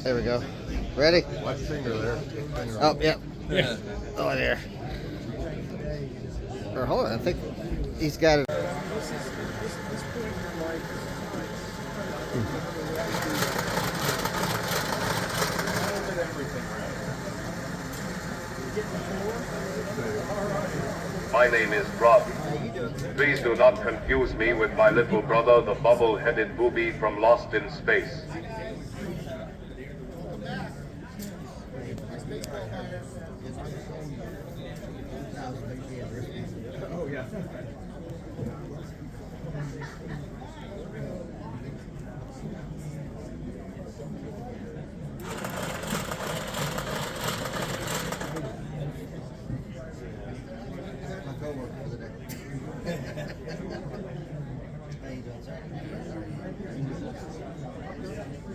There we go. Ready? Left finger there. Oh, yep. Yeah. Oh, there. Or hold on, I think he's got it. My name is Robby. Please do not confuse me with my little brother, the bubble-headed booby from Lost in Space. Oh, yeah.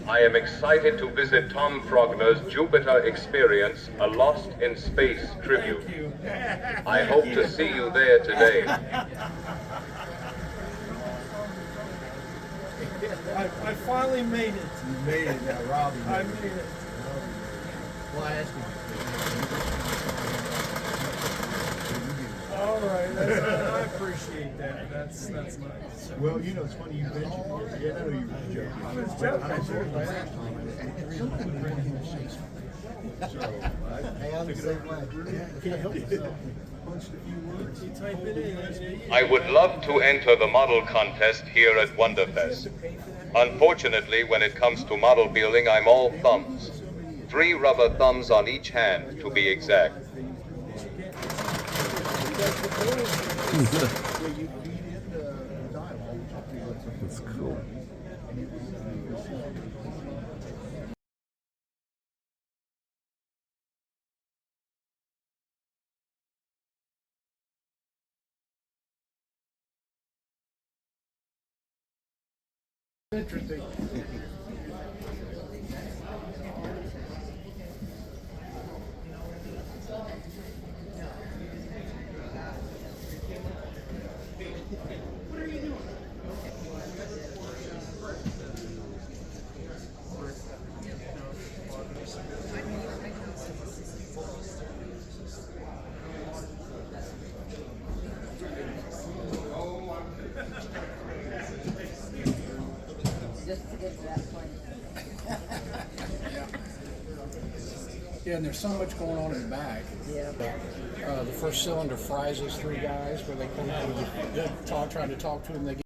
I am excited to visit Tom Frogner's Jupiter Experience, a Lost in Space tribute. I hope to see you there today. I finally made it. You made it now, Robby. I made it. Well, I asked him. All right, I appreciate that. That's nice. Well, you know, it's funny you mentioned. Yeah, I know you were joking. I was joking. I saw it last time, and somebody wanted him to say something. So, Hey, I'm the same way. can't help myself. Punched a few words. You type it in. I would love to enter the model contest here at Wonderfest. Unfortunately, when it comes to model building, I'm all thumbs. 3 rubber thumbs on each hand, to be exact. That's cool. Interesting. Just to get to that point. Yeah, and there's so much going on in the back. Yeah. The first cylinder fries those 3 guys where they come out and trying to talk to them. They